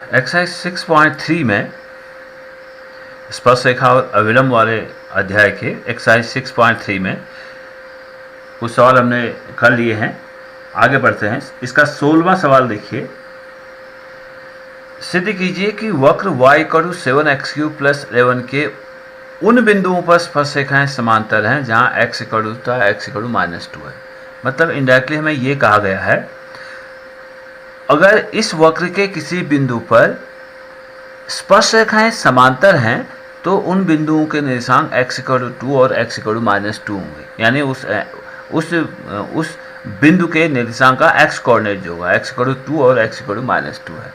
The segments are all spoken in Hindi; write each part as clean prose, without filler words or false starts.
एक्सरसाइज 6.3 में स्पर्श रेखा और अविलंब वाले अध्याय के एक्सरसाइज 6.3 में कुछ सवाल हमने कर लिए हैं। आगे बढ़ते हैं। इसका 16वां सवाल देखिए। सिद्ध कीजिए कि वक्र y=7x³ + 11 के उन बिंदुओं पर स्पर्श रेखाएं समांतर हैं जहां x -2 है। मतलब इनडायरेक्टली हमें ये कहा गया है, अगर इस वक्र के किसी बिंदु पर स्पर्श रेखाएं समांतर हैं तो उन बिंदुओं के निर्देशांक x=2 और x=-2 होंगे। यानी उस बिंदु के निर्देशांक का x कोऑर्डिनेट जो होगा x=2 और x=-2 है।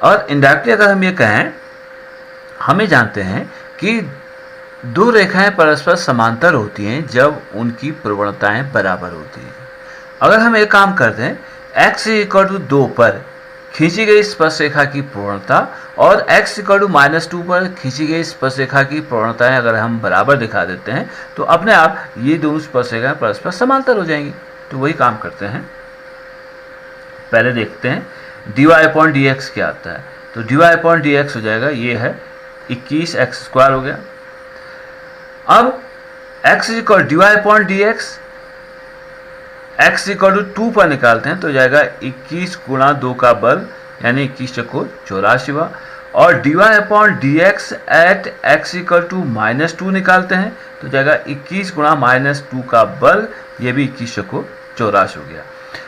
और इनडायरेक्टली अगर हम ये कहें, हमें जानते हैं कि दो रेखाएं परस्पर समांतर होती हैं जब उनकी प्रवणताएं बराबर होती हैं। अगर हम एक काम करते हैं, x=2 पर खींची गई स्पर्श रेखा की प्रवणता और x=-2 पर खींची गई स्पर्श रेखा की प्रवणताएं अगर हम बराबर दिखा देते हैं तो अपने आप ये दोनों स्पर्श रेखाएं परस्पर समांतर हो जाएंगी। तो वही काम करते हैं। पहले देखते हैं dy/dx क्या आता है। तो dy/dx हो जाएगा, ये है 21x² हो गया। अब dy/dx x=2 पर निकालते हैं तो जाएगा 21 × 2 का वर्ग यानी 21×4 = 84। और dy/dx at x=-2 निकालते हैं तो जाएगा 21 × -2 का वर्ग, ये भी 21×84 हो गया।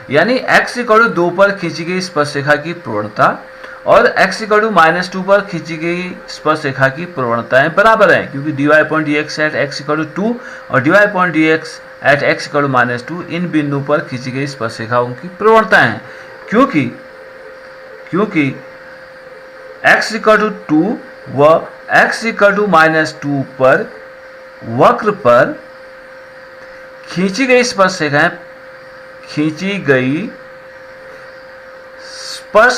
यानी x=2 पर खींची गई स्पर्श रेखा की प्रवणता और x=-2 पर खींची गई स्पर्श रेखा की प्रवणताएं बराबर हैं, क्योंकि dy/dx at x=2 और dy/dx at x=-2 इन बिंदु पर खींची गई स्पर्श रेखाओं की प्रवणताएं हैं। क्योंकि x=2 व x=-2 पर वक्र पर खींची गई स्पर्श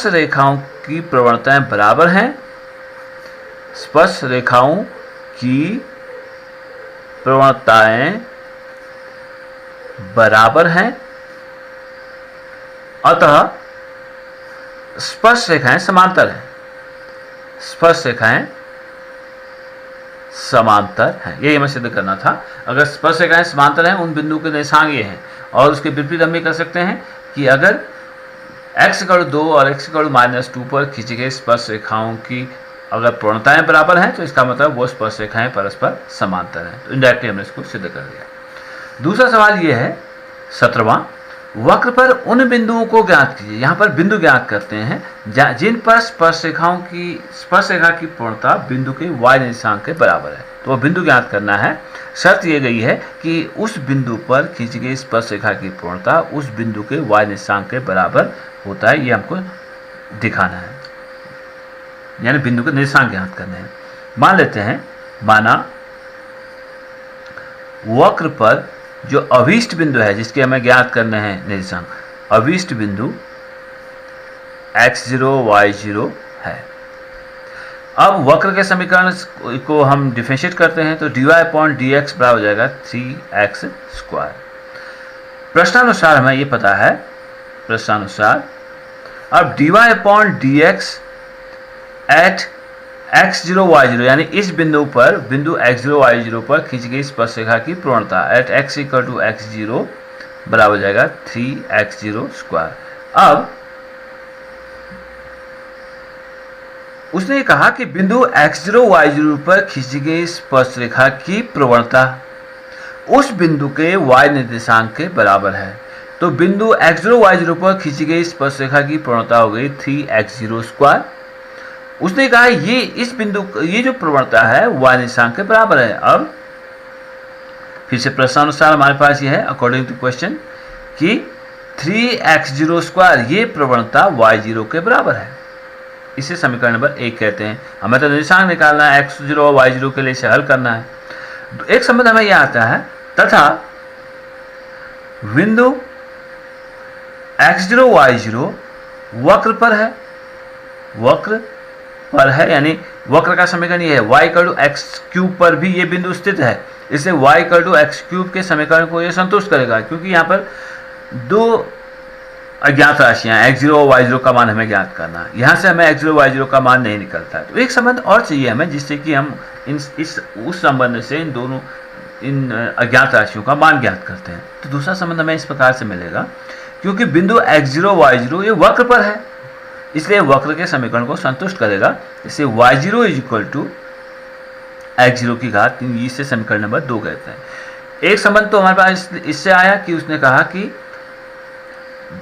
रेखाओं की प्रवणताएं बराबर हैं। स्पर्श रेखाओं की प्रवणताएं बराबर हैं, अतः स्पर्श रेखाएं समांतर हैं। स्पर्श रेखाएं समांतर हैं, यही हमें सिद्ध करना था। अगर स्पर्श रेखाएं समांतर हैं, उन बिंदु के निर्देशांक ये हैं। और उसके विपरीत हम ये कर सकते हैं कि अगर x=2 और x=-2 पर खींची गई स्पर्श रेखाओं की अगर प्रवणताएं बराबर हैं तो इसका मतलब वो स्पर्श रेखाएं परस्पर समांतर हैं। तो इनडायरेक्टली हमने इसको सिद्ध कर दिया। दूसरा सवाल ये है 17वां, वक्र पर उन बिंदुओं को ज्ञात कीजिए। यहाँ पर बिंदु ज्ञात करते हैं जिन पर स्पर्श रेखा की प्रवणता बिंदु के y निर्देशांक के बराबर है। तो वह बिंदु ज्ञात करना है। शर्त ये गई है कि उस बिंदु पर खींची गई स्पर्श रेखा की प्रवणता उस बिंदु के y निर्देशांक के बराबर होता है, ये हमको दिखाना है, यानी बिंदु के निर्देशांक ज्ञात करने हैं। मान लेते हैं, माना वक्र पर जो अभीष्ट बिंदु है जिसके हमें ज्ञात करने हैं निर्देशांक, अभीष्ट बिंदु x0 y0 है। अब वक्र के समीकरण को हम डिफरेंशिएट करते हैं तो dy/dx बराबर हो जाएगा 3x²। प्रश्नानुसार हमें ये पता है, प्रश्नानुसार अब dy/dx at x0 y0 यानी इस बिंदु x0 y0 पर खींची गई स्पर्श रेखा की प्रवणता at x=x0 बराबर हो जाएगा 3x02। अब उसने कहा कि बिंदु x0 y0 पर खींची गई स्पर्श रेखा की प्रवणता उस बिंदु के y निर्देशांक के बराबर है। तो बिंदु x0 y0 पर खींची गई स्पर्श रेखा की प्रवणता हो गई 3x02। उसने कहा ये जो प्रवणता है y निर्देशांक के बराबर है। अब फिर से प्रश्नानुसार हमारे पास ये है, अकॉर्डिंग टू क्वेश्चन, कि 3x02 ये प्रवणता y0 के बराबर है। इसे समीकरण नंबर 1 कहते हैं। हमें तो निर्देशांक निकालना है, x0 और y0 के लिए इसे हल करना है। एक संबंध हमें यह आता है, तथा बिंदु x0 y0 वक्र पर है, यानी वक्र का समीकरण ये है, y=x³ पर भी ये बिंदु स्थित है। इसलिए y=x³ के समीकरण को ये संतुष्ट करेगा, क्योंकि यहाँ पर दो अज्ञात राशियां x0 और y0 का मान हमें ज्ञात करना है। यहाँ से हमें x0 y0 का मान नहीं निकलता है, तो एक संबंध और चाहिए हमें जिससे कि हम उस संबंध से इन अज्ञात राशियों का मान ज्ञात करते हैं। तो दूसरा संबंध हमें इस प्रकार से मिलेगा, क्योंकि बिंदु x0 y0 ये वक्र पर है, इसलिए वक्र के समीकरण को संतुष्ट करेगा। इससे y0 इक्वल टू x0 की घात 3, इसे समीकरण नंबर 2 कहते हैं। एक संबंध तो हमारे पास इससे आया कि उसने कहा कि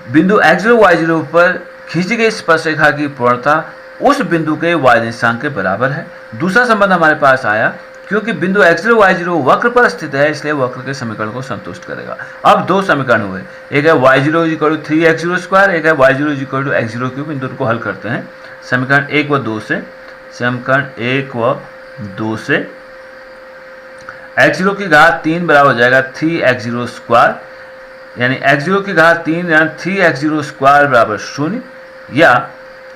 बिंदु x0 y0 पर खींची गई स्पर्शरेखा की पूर्णता उस बिंदु के y निर्देशांक के बराबर है। दूसरा संबंध हमारे पास आया क्योंकि बिंदु x0 y0 वक्र पर स्थित है, इसलिए वक्र के समीकरण को संतुष्ट करेगा। अब दो समीकरण हुए, एक है y0 इक्वल टू 3x02, एक है y0 इक्वल टू x03। इन दोनों को हल करते हैं समीकरण 1 व 2 से। समीकरण 1 व 2 से x0 की घात 3 बराबर हो जाएगा 3x02, यानी x0 की घात 3 यानी 3x02 बराबर 0, या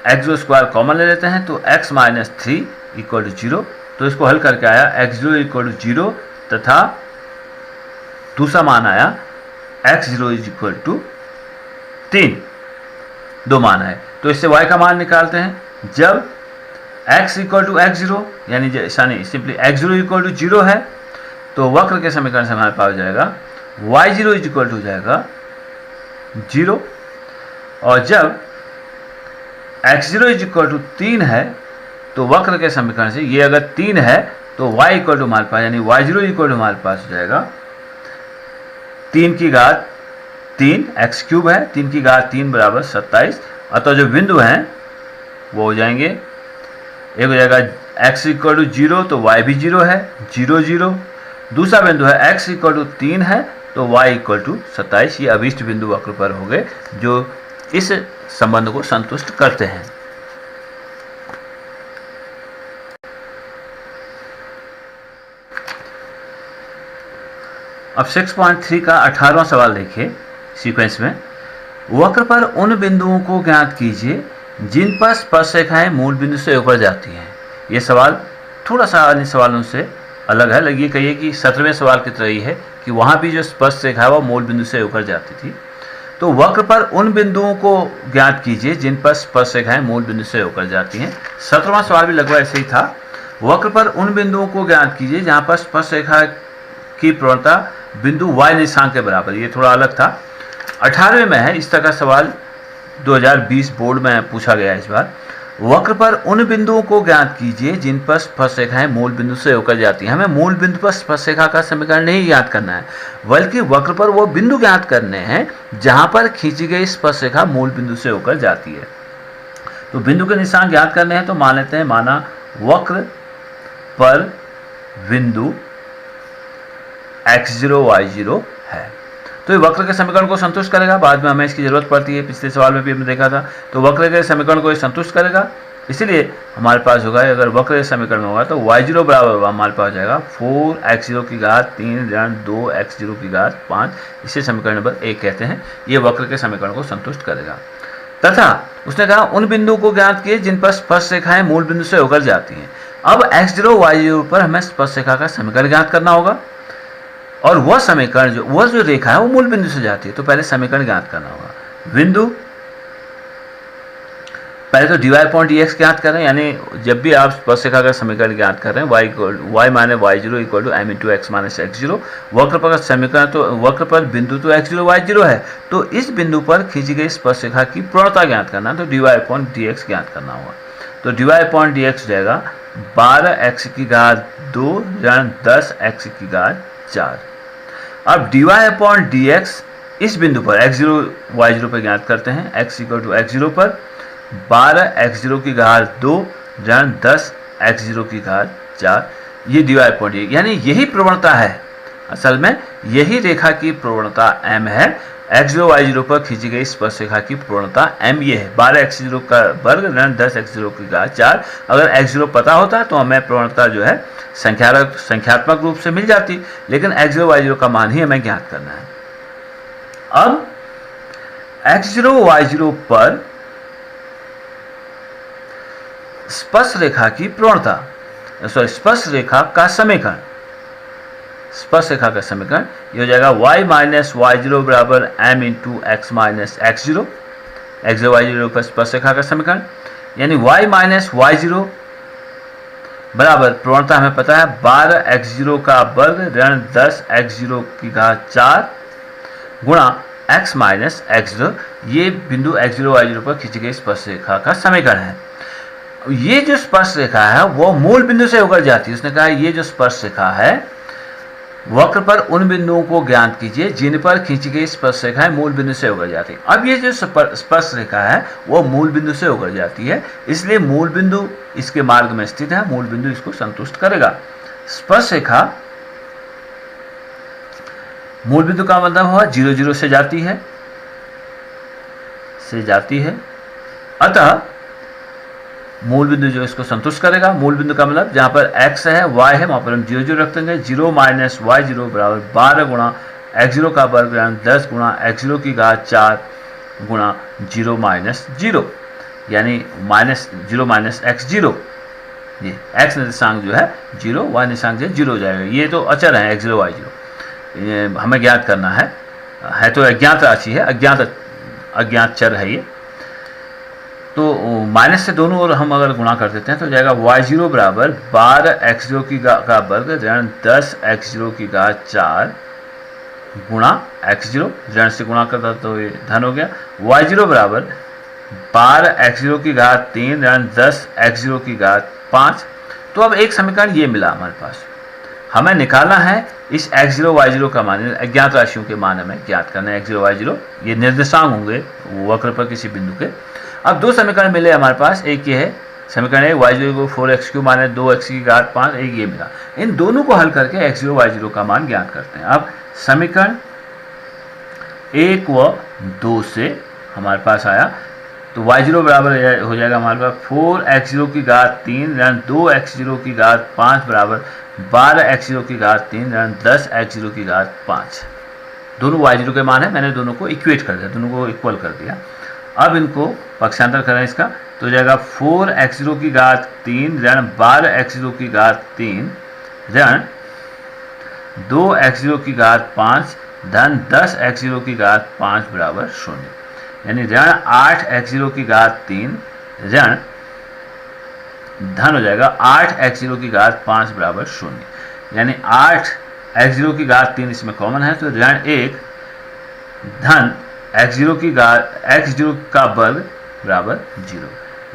x02 कॉमन ले लेते हैं तो x माइनस 3 इक्वल टू 0। तो इसको हल करके आया x0 इक्वल टू 0 तथा दूसरा मान आया x0 इक्वल टू 3। दो मान है, तो इससे y का मान निकालते हैं। जब x इक्वल टू x0 यानी सिंपली x0 इक्वल टू 0 है, तो वक्र के समीकरण से हमारे पास हो जाएगा y0 इक्वल टू जाएगा 0, और जब x0 इक्वल टू 3 है तो वक्र के समीकरण से ये अगर 3 है तो y इक्वल टू हमारे पास यानी y0 इक्वल टू हमारे पास हो जाएगा 3 की घात 3, x क्यूब है, 3 की घात 3 बराबर 27। अतः जो बिंदु हैं वो हो जाएंगे, एक हो जाएगा x इक्वल टू 0 तो y भी 0 है, 0 0। दूसरा बिंदु है x इक्वल टू 3 है तो y इक्वल टू 27। ये अभीष्ट बिंदु वक्र पर हो गए जो इस संबंध को संतुष्ट करते हैं। अब 6.3 का 18वां सवाल देखिए सीक्वेंस में। वक्र पर उन बिंदुओं को ज्ञात कीजिए जिन पर स्पर्शरेखाएं मूल बिंदु से होकर जाती हैं। ये सवाल थोड़ा सा अन्य सवालों से अलग है, लगिए कहिए कि 17वें सवाल की तरह ही है कि वहाँ भी जो स्पर्शरेखा है वो मूल बिंदु से होकर जाती थी। तो वक्र पर उन बिंदुओं को ज्ञात कीजिए जिन पर स्पर्शरेखाएं मूल बिंदु से होकर जाती हैं। 17वां सवाल भी लगभग ऐसे ही था, वक्र पर उन बिंदुओं को ज्ञात कीजिए जहाँ पर स्पर्शरेखा की प्रवणता बिंदु y निर्देशांक के बराबर। ये थोड़ा अलग था। 18वें में है, इस तरह का सवाल 2020 बोर्ड में पूछा गया इस बार। वक्र पर उन बिंदुओं को ज्ञात कीजिए जिन पर स्पर्शरेखाएं मूल बिंदु से होकर जाती हैं। हमें मूल बिंदु पर स्पर्शरेखा का समीकरण नहीं ज्ञात करना है, बल्कि वक्र पर वो बिंदु ज्ञात करने हैं जहां पर खींची गई स्पर्शरेखा मूल बिंदु से होकर जाती है। तो बिंदु के निशान ज्ञात करने हैं, तो मान लेते हैं माना वक्र पर बिंदु x0 y0 है, तो ये वक्र के समीकरण को संतुष्ट करेगा। बाद में हमें इसकी जरूरत पड़ती है, पिछले सवाल में भी हमने देखा था। तो वक्र के समीकरण को ये संतुष्ट करेगा, इसलिए हमारे पास होगा, अगर वक्र के समीकरण में होगा तो y0 बराबर हमारे पास हो जाएगा 4x0 की घात 3 ऋण 2x0 की घात 5। इसे समीकरण नंबर 1 कहते हैं। ये वक्र के समीकरण को संतुष्ट करेगा। तथा उसने कहा उन बिंदुओं को ज्ञात किए जिन पर स्पर्शरेखाएं मूल बिंदु से होकर जाती हैं। अब x0 y0 पर हमें स्पर्शरेखा का समीकरण ज्ञात करना होगा, और वह समीकरण जो रेखा है वो मूल बिंदु से जाती है। तो पहले समीकरण ज्ञात करना होगा। बिंदु पहले तो dy/dx ज्ञात करें, यानी जब भी आप स्पर्शरेखा का समीकरण ज्ञात कर रहे हैं y minus y0 equal to m into x minus x0। वक्र पर समीकरण तो वक्र पर बिंदु तो x0 y0 है, तो इस बिंदु पर खींची गई स्पर्शरेखा की प्रवणता ज्ञात करना, तो dy/dx ज्ञात करना होगा। तो dy/dx जाएगा 12x की घात 2 ऋण 10x की घात 4। अब dy/dx इस बिंदु पर x0 y0 पर ज्ञात करते हैं। x इक्वल टू x0 पर 12x0 की घात 2 ऋण 10x0 की घात 4। ये dy/dx यानी यही प्रवणता है, असल में यही रेखा की प्रवणता m है। x0 y0 पर खींची गई स्पर्शरेखा की प्रवणता m ये है, 12x0 का वर्ग ऋण 10x0 की घात 4। अगर x0 पता होता तो हमें प्रवणता जो है संख्यात्मक रूप से मिल जाती, लेकिन x0 y0 का मान ही हमें ज्ञात करना है। अब x0 y0 पर स्पर्शरेखा की प्रवणता, स्पर्शरेखा का समीकरण, स्पर्शरेखा का समीकरण ये हो जाएगा y माइनस y0 बराबर m into x minus x0। x0 y0 पर स्पर्शरेखा का समीकरण, यानी y माइनस y0 बराबर प्रवणता हमें पता है 12x0 का वर्ग ऋण 10x0 की घात 4 गुणा x माइनस x0, ये बिंदु x0 y0 पर खींची गई स्पर्शरेखा का समीकरण है। ये जो स्पर्शरेखा है वो मूल बिंदु से होकर जाती है। उसने कहा ये जो स्पर्शरेखा है वक्र पर उन बिंदुओं को ज्ञात कीजिए जिन पर खींची गई स्पर्शरेखाएं मूल बिंदु से होकर जाती है। अब ये जो स्पर्शरेखा है वो मूल बिंदु से होकर जाती है, इसलिए मूल बिंदु इसके मार्ग में स्थित है, मूल बिंदु इसको संतुष्ट करेगा। स्पर्शरेखा मूल बिंदु का मतलब हुआ 0 0 से जाती है, अतः मूल बिंदु जो इसको संतुष्ट करेगा। मूल बिंदु का मतलब जहां पर x है y है वहां पर हम 0 0 रख देंगे। 0 माइनस y0 बराबर 12 गुणा x0 का वर्ग 10 गुणा x0 की घात 4 गुणा 0 माइनस 0, यानी माइनस 0 माइनस x0। ये x निर्देशांक जो है 0, y निर्देशांक जो 0 हो जाएगा। ये तो अचर है x0 y0, हमें ज्ञात करना है तो अज्ञात राशि है, अज्ञात चर है ये। तो माइनस से दोनों ओर हम अगर गुणा कर देते हैं तो जाएगा y0 बराबर 12x0 की का वर्ग ऋण 10x0 की घात 4 गुणा x0, ऋण से गुणा करता तो ये धन हो गया। y0 बराबर 12x0 की घात 3 ऋण 10x0 की घात 5। तो अब एक समीकरण ये मिला हमारे पास, हमें निकालना है इस x0 y0 का मान, अज्ञात राशियों के मान हमें ज्ञात करना है। x0 y0 ये निर्देशांक होंगे वक्र पर किसी बिंदु के। अब दो समीकरण मिले हमारे पास, एक ये है समीकरण है y0 को 4x³ माइनस 2x की घात 5, एक ये मिला। इन दोनों को हल करके x0 y0 का मान ज्ञात करते हैं। अब समीकरण 1 व 2 से हमारे पास आया तो y0 बराबर हो जाएगा हमारे पास 4x0 की घात 3 ऋण 2x0 की घात 5 बराबर 12x0 की घात 3 ऋण 10x0 की घात 5। दोनों y0 के मान है, मैंने दोनों को इक्वेट कर दिया, दोनों को इक्वल कर दिया। अब इनको पक्षांतर करें इसका तो जाएगा 4x0 की घात 3 ऋण 12x0 की घात 3 ऋण 2x0 की घात 5 धन 10x0 की घात 5 बराबर 0, यानी ऋण 8x0 की घात 3 ऋण धन हो जाएगा 8x0 की घात 5 बराबर 0, यानी 8x0 की घात 3 इसमें कॉमन है तो ऋण 1 धन x0 की घात x0 का वर्ग बराबर 0,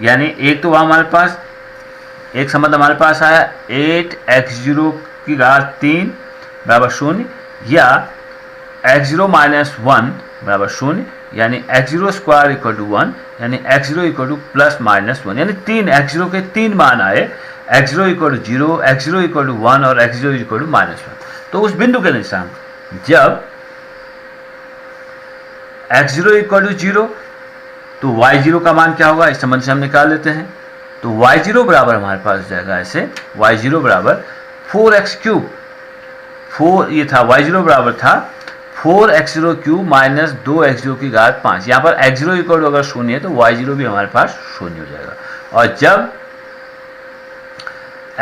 यानी एक तो वहाँ हमारे पास एक संबंध हमारे पास आया 8x0 की घात 3 बराबर 0 या x0 माइनस 1 बराबर 0, यानी x0 स्क्वायर इक्वल टू 1, यानी x0 equal two plus minus 1, यानी x0 के 3 मान आए, x0 equal to 0, x0 equal to 1 और x0 इक्वल टू माइनस 1। तो उस बिंदु के निशान जब x0 इक्वल टू 0 तो y0 का मान क्या होगा, इस संबंध से हम निकाल लेते हैं। तो y0 बराबर हमारे पास जाएगा ऐसे, y0 बराबर 4x³ 4 ये था, y0 बराबर था 4x03 माइनस 2x0 की घात 5। यहाँ पर x0 इक्वल टू अगर 0 है तो y0 भी हमारे पास 0 हो जाएगा। और जब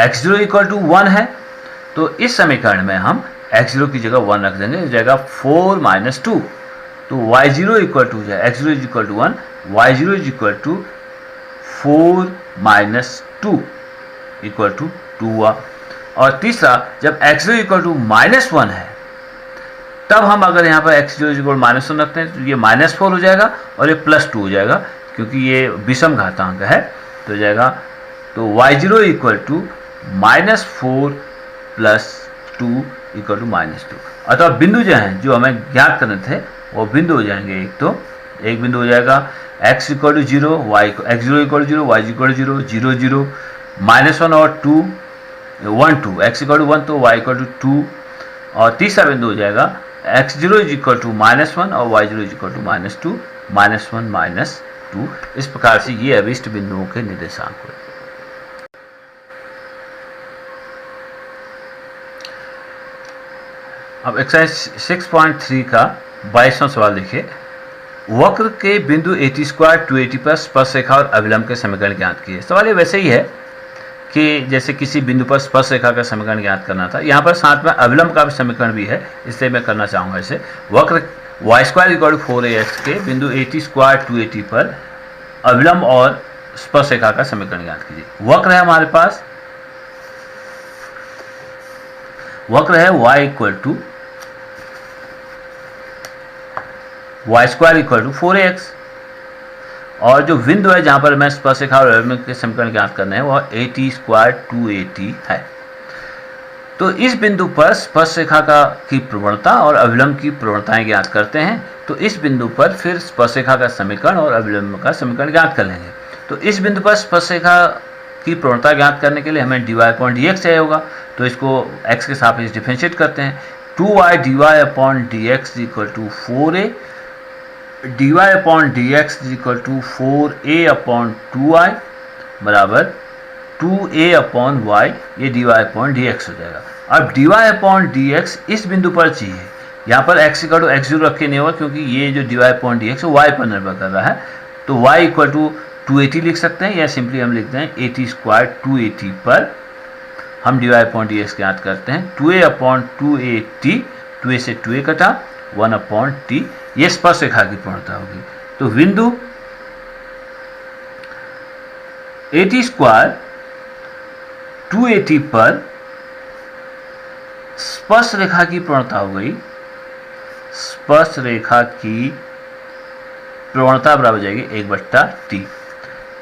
x0 इक्वल टू 1 है तो इस समीकरण में हम x0 की जगह 1 रख देंगे, हो जाएगा 4 माइनस 2। तो y0 इक्वल टू जाए x0 is equal to 1, y0 is equal to 4 minus 2 equal to 2 हुआ। और तीसरा जब x0 इक्वल टू माइनस 1 है तब हम अगर यहाँ पर x0 इक्वल माइनस 1 रखते हैं तो ये माइनस 4 हो जाएगा और ये प्लस 2 हो जाएगा, क्योंकि ये विषम घातांक है तो हो जाएगा। तो y0 equal to minus 4 plus 2 equal to minus 2। अतः बिंदु जो हैं जो हमें ज्ञात करने थे वो बिंदु हो जाएंगे, एक बिंदु हो जाएगा x equal to 0, x0 equal to 0, y equal to 0, 0 0, minus 1 और 2 1 2, x इक्वल टू 1 तो y इक्वल टू 2। और तीसरा बिंदु हो जाएगा x0 is equal to minus 1 और y0 is equal to minus 2, minus 1 minus 2। इस प्रकार से ये अभिष्ट बिंदुओं के निर्देशांक हुए। अब एक्सरसाइज 6.3 का 22वां सवाल देखिए। वक्र के बिंदु 80² 280 पर स्पर्शरेखा और अभिलंब के समीकरण ज्ञात किए। सवाल ये वैसे ही है कि जैसे किसी बिंदु पर स्पर्शरेखा का समीकरण ज्ञात करना था, यहाँ पर साथ में अभिलंब का भी समीकरण भी है, इसलिए मैं करना चाहूँगा इसे। Y square equal to 4ax के बिंदु 80 स्क्वायर 280 पर अविलंब और स्पर्शरेखा का समीकरण ज्ञात कीजिए। वक्र है हमारे पास, वक्र है y equal to Y square equal to 4ax, और जो बिंदु है जहां पर मैं स्पर्शरेखा और अविलंब के समीकरण ज्ञात करने हैं वह 80 स्क्वायर 280 है। तो इस बिंदु पर स्पर्शरेखा की प्रवणता और अविलंब की प्रवणताएं ज्ञात करते हैं। तो इस बिंदु पर फिर स्पर्शरेखा का समीकरण और अविलंब का समीकरण ज्ञात कर लेंगे। तो इस बिंदु पर स्पर्शरेखा की प्रवणता ज्ञात करने के लिए हमें dy/dx चाहिए होगा, तो इसको x के सापेक्ष डिफरेंशिएट करते हैं। 2y dy/dx equal to 4a, dy/dx equal to 4a/2y बराबर 2a/y, ये dy/dx हो जाएगा। अब dy/dx इस बिंदु पर चाहिए, यहाँ पर x इक्वल टू x0 रख के नहीं होगा क्योंकि ये जो dy/dx है y पर निर्भर कर रहा है। तो y इक्वल टू 280 लिख सकते हैं, या सिंपली हम लिखते हैं 80 स्क्वायर 280 पर हम dy/dx ज्ञात करते हैं 2a/280, 2a से 2a कटा 1/t, ये स्पर्शरेखा की प्रवणता होगी। तो बिंदु 80 स्क्वायर 280 पर स्पर्शरेखा की प्रवणता हो गई, स्पर्शरेखा की प्रवणता बराबर जाएगी 1/t।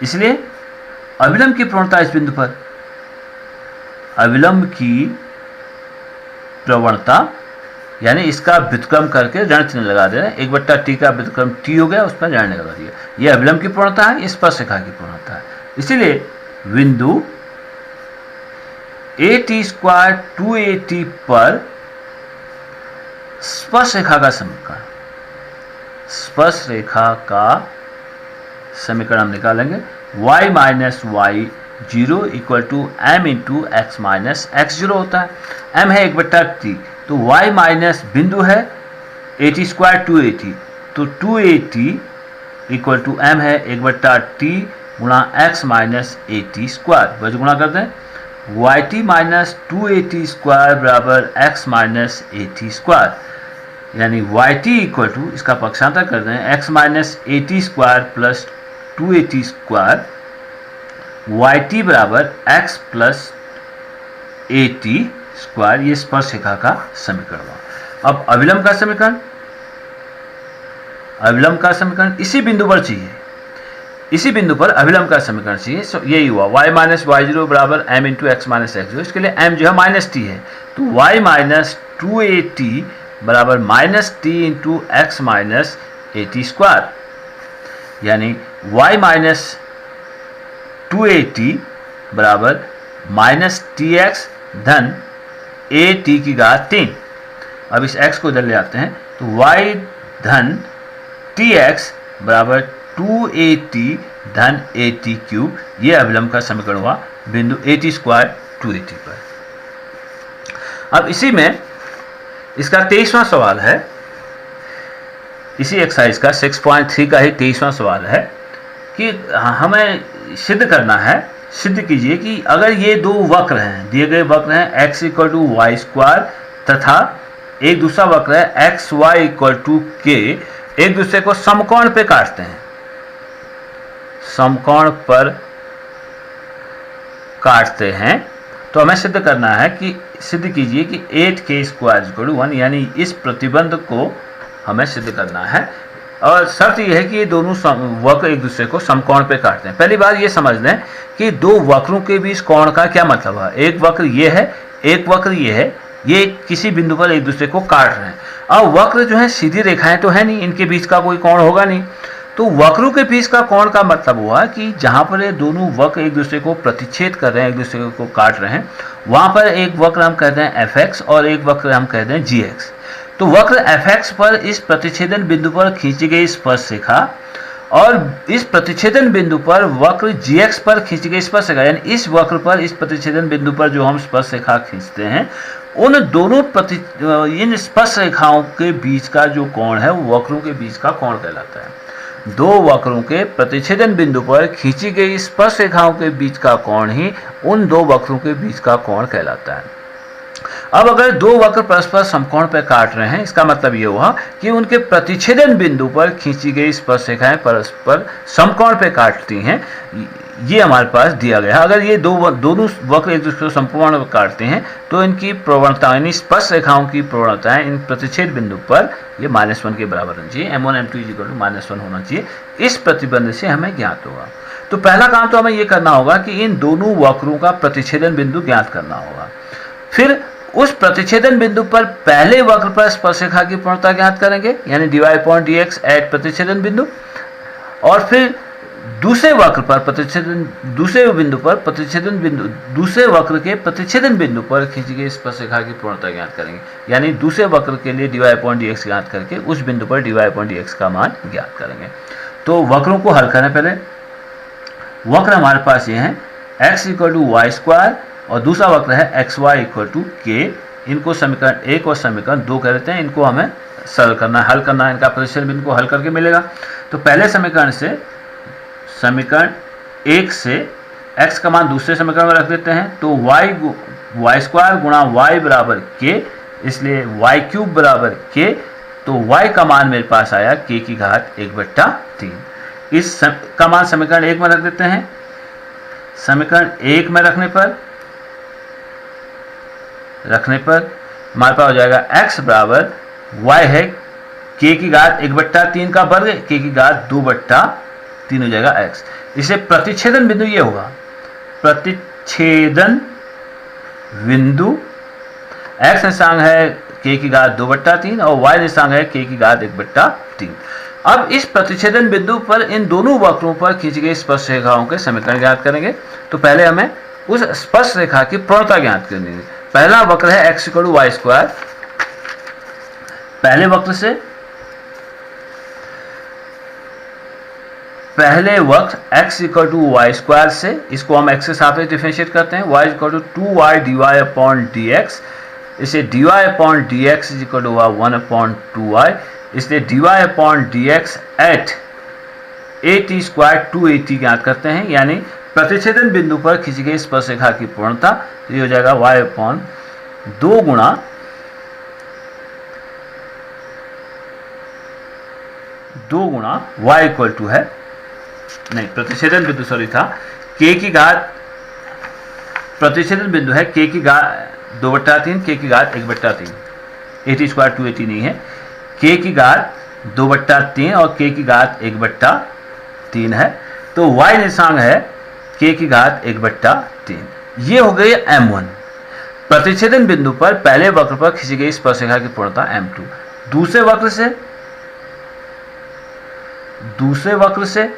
इसलिए अविलंब की प्रवणता इस बिंदु पर, अविलंब की प्रवणता यानी इसका व्युत्क्रम करके ऋण चिन्ह लगा दे रहे हैं, 1/t का व्युत्क्रम t हो गया, उस पर ऋण लगा दिया। यह अविलंब की प्रवणता है, ये स्पर्शरेखा की प्रवणता है। इसीलिए बिंदु 80 स्क्वायर 280 पर स्पर्शरेखा का समीकरण, स्पर्शरेखा का समीकरण हम निकालेंगे y minus Y zero equal to m into X minus X zero होता है। m है 1/t, तो y माइनस बिंदु है 80 स्क्वायर 280, तो 280 इक्वल टू m है 1/t गुणा x माइनस 80 स्क्वायर, वजह गुणा करते हैं yt माइनस 280 स्क्वायर बराबर x माइनस 80 स्क्वायर, यानी yt इक्वल टू, इसका पक्षांतर कर दें, x minus 80 square plus 280 square, yt बराबर x प्लस 80 स्क्वायर, ये स्पर्शरेखा का समीकरण हुआ। अब अविलंब का समीकरण, अविलंब का समीकरण इसी बिंदु पर चाहिए, इसी बिंदु पर अविलंब का समीकरण चाहिए। यही हुआ y माइनस वाई जीरो बराबर m into X minus X zero, इसके लिए m जो है माइनस t है, तो y माइनस 280 बराबर minus t into X minus 80 square, यानी y माइनस 280 बराबर माइनस tx धन at की घात 3। अब इस x को इधर ले आते हैं, तो y धन tx बराबर 2at धन at क्यूब, ये अविलंब का समीकरण हुआ बिंदु 80 स्क्वायर 280 पर। अब इसी में इसका 23वां सवाल है, इसी एक्सरसाइज का 6.3 का ही 23वां सवाल है कि हमें सिद्ध करना है, सिद्ध कीजिए कि अगर ये दो वक्र हैं, दिए गए वक्र हैं x equal to Y square तथा एक दूसरा वक्र है एक्स वाई इक्वल टू के, एक दूसरे को समकोण पे काटते हैं, समकोण पर काटते हैं, तो हमें सिद्ध करना है कि सिद्ध कीजिए कि 8k स्क्वायर इक्वल टू 1, यानी इस प्रतिबंध को हमें सिद्ध करना है। और शर्त यह है कि ये दोनों वक्र एक दूसरे को समकोण पे काटते हैं। पहली बात ये समझ लें कि दो वक्रों के बीच कोण का क्या मतलब है। एक वक्र ये है, एक वक्र ये है, ये किसी बिंदु पर एक दूसरे को काट रहे हैं। अब वक्र जो है सीधी रेखाएं तो है नहीं, इनके बीच का कोई कोण होगा नहीं, तो वक्रों के बीच का कोण का मतलब हुआ कि जहां पर ये दोनों वक्र एक दूसरे को प्रतिच्छेद कर रहे हैं, एक दूसरे को काट रहे हैं, वहां पर एक वक्र हम कहते हैं fx और एक वक्र हम कहते हैं gx। तो वक्र fx पर इस प्रतिच्छेदन बिंदु पर खींची गई स्पर्शरेखा और इस प्रतिच्छेदन बिंदु पर वक्र gx पर खींची गई स्पर्शरेखा, यानी इस वक्र पर इस प्रतिच्छेदन बिंदु पर जो हम स्पर्शरेखा खींचते हैं, उन दोनों इन स्पर्शरेखाओं के बीच का जो कोण है वो वक्रों के बीच का कोण कहलाता है। दो वक्रों के प्रतिच्छेदन बिंदु पर खींची गई स्पर्शरेखाओं के बीच का कोण ही उन दो वक्रों के बीच का कोण कहलाता है। अब अगर दो वक्र परस्पर समकोण पर काट रहे हैं, इसका मतलब ये हुआ कि उनके प्रतिच्छेदन बिंदु पर खींची गई स्पर्शरेखाएं परस्पर समकोण पर काटती हैं। ये हमारे पास दिया गया है। अगर ये दोनों वक्र एक दूसरे को समकोण पर काटते हैं तो इनकी प्रवणता यानी स्पर्श रेखाओं की प्रवणताएं इन प्रतिच्छेद बिंदु पर ये -1 के बराबर होनी चाहिए। m1 m2 -1 होना चाहिए। इस प्रतिबंध से हमें ज्ञात होगा। तो पहला काम तो हमें ये करना होगा कि इन दोनों वक्रों का प्रतिच्छेदन बिंदु ज्ञात करना होगा। फिर उस प्रतिच्छेदन बिंदु पर पहले वक्र पर स्पर्शरेखा की पूर्णता ज्ञात करेंगे, यानी dy/dx एट प्रतिच्छेदन बिंदु। और फिर दूसरे वक्र पर दूसरे वक्र के प्रतिच्छेदन बिंदु पर खींची गई स्पर्शरेखा की पूर्णता ज्ञात करेंगे, यानी दूसरे वक्र के लिए dy/dx ज्ञात करके उस बिंदु पर dy/dx का मान ज्ञात करेंगे। तो वक्रों को हल करें। पहले वक्र हमारे पास ये हैं x = y² और दूसरा वक्र है xy = k। इनको समीकरण 1 और समीकरण 2 कह देते हैं। इनको हमें सरल करना है, हल करना है। इनका प्रतिच्छेदन बिंदु को हल करके मिलेगा। तो पहले समीकरण 1 से x का मान दूसरे समीकरण में रख देते हैं। तो y² गुणा y बराबर k, इसलिए y³ बराबर k। तो y का मान मेरे पास आया k की घात 1/3। इस का मान समीकरण 1 में रख देते हैं। समीकरण 1 में रखने पर हमारे पास हो जाएगा x बराबर y है k की घात 1/3 का वर्ग, k की घात 2/3 हो जाएगा x। इसे प्रतिच्छेदन बिंदु ये होगा, प्रतिच्छेदन बिंदु x निशांक है k की घात 2/3 और y निशांक है k की घात 1/3। अब इस प्रतिच्छेदन बिंदु पर इन दोनों वक्रों पर खींची गई स्पर्श रेखाओं के समीकरण ज्ञात करेंगे। तो पहले हमें उस स्पर्श रेखा की प्रवणता ज्ञात करनी है। पहला वक्र है x = y²। पहले वक्र x = y² से इसको हम x के सापेक्ष डिफरेंशिएट करते हैं। y = 2y dy/dx। इसे dy/dx = 1/2y, इसलिए dy/dx एट at² 2at ज्ञात करते हैं, यानी प्रतिच्छेदन बिंदु पर खींची गई स्पर्शरेखा की पूर्णता। तो ये हो जाएगा y/2 गुणा y = है, नहीं प्रतिच्छेदन बिंदु सॉरी था k की घात, प्रतिच्छेदन बिंदु है k की घात 2/3, k की घात 1/3, at² 2at नहीं है, k की घात 2/3 और k की घात 1/3 है। तो y निशांक है k की घात 1/3। ये हो गई m1। प्रतिच्छेदन बिंदु पर पहले वक्र पर खींची गई स्पर्शरेखा की पूर्णता m2। दूसरे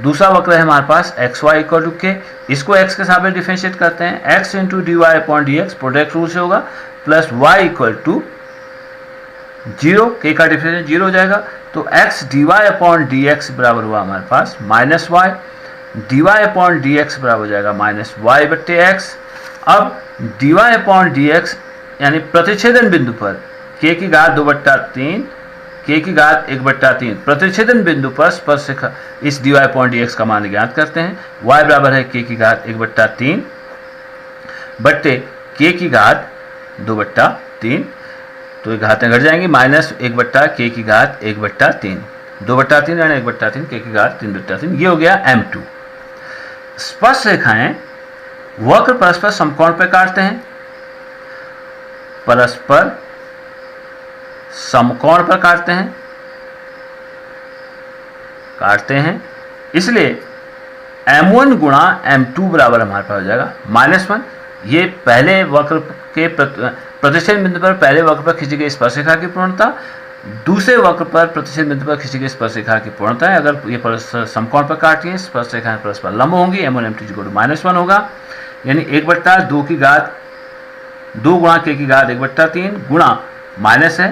दूसरा वक्र है हमारे पास xy = k। इसको x के सापेक्ष डिफरेंशिएट करते हैं। x × dy/dx प्रोडक्ट रूल से होगा, प्लस y = 0, k का डिफरेंशिएट 0 हो जाएगा। तो x dy/dx बराबर हुआ हमारे पास -y, dy/dx बराबर हो जाएगा -y/x। अब dy/dx यानी प्रतिच्छेदन बिंदु पर k की घात 2/3, k की घात 1/3 प्रतिच्छेदन बिंदु पर स्पर्शरेखा, इस dy/dx का मान ज्ञात करते हैं। y बराबर है k की घात 1/3 बट्टे k की घात 2/3। तो ये घातें घट जाएंगी, -1/k की घात 1/3, 2/3 यानी 1/3, k की घात 3/3। ये हो गया m2। स्पर्श रेखाएं वक्र परस्पर समकोण पर काटते हैं, परस्पर समकोण पर काटते हैं, इसलिए m1 गुणा m2 बराबर हमारे पास हो जाएगा -1। ये पहले वक्र के प्रतिच्छेदन बिंदु पर पहले वक्र पर खींची गई स्पर्शरेखा की पूर्णता, दूसरे वक्र पर प्रतिच्छेदन बिंदु पर खींची गई स्पर्शरेखा की पूर्णता है। अगर ये समकोण पर काटती है, स्पर्शरेखाएं परस्पर लंब होंगी, m1 m2 = -1 होगा, यानी 1/2 की घात 2 गुणा k की घात 1/3 गुणा माइनस है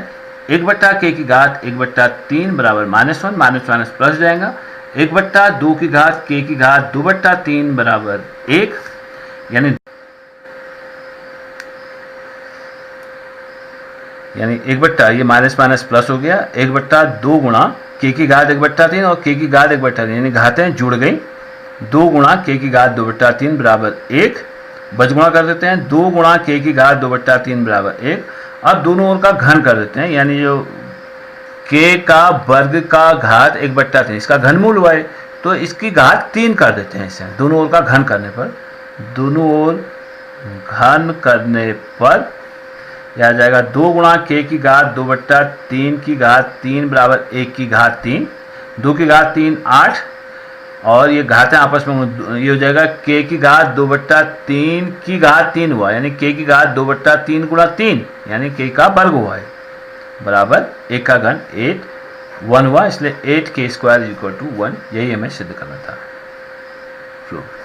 1/k की घात 1/3 बराबर -1, माइनस प्लस जाएगा, 1/2 की घात k की घात 2/3 बराबर 1, यानी 1/, ये माइनस प्लस हो गया, 1/2 गुणा k की घात 1/3 और k की घात 1/3, यानी घातें जुड़ गई। 2 गुणा k की घात 2/3 बराबर 1 बजगुणा कर देते हैं, 2 गुणा k की घात 2/3 बराबर 1। अब दोनों ओर का घन कर देते हैं, यानी जो k का वर्ग का घात 1/3, इसका घनमूल y, तो इसकी घात 3 कर देते हैं। इसे दोनों ओर का घन करने पर, दोनों ओर घन करने पर यह आ जाएगा 2 गुणा k की घात 2/3 की घात 3 बराबर 1 की घात 3, 2 की घात 3 8, और ये घातें आपस में ये हो जाएगा k की घात 2/3 की घात 3 हुआ, यानी k की घात 2/3 गुणा 3, यानी k का वर्ग हुआ है, बराबर 1 का घन 1 हुआ, इसलिए 8k² = 1। यही हमें सिद्ध करना था,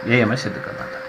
यही हमें सिद्ध करना था।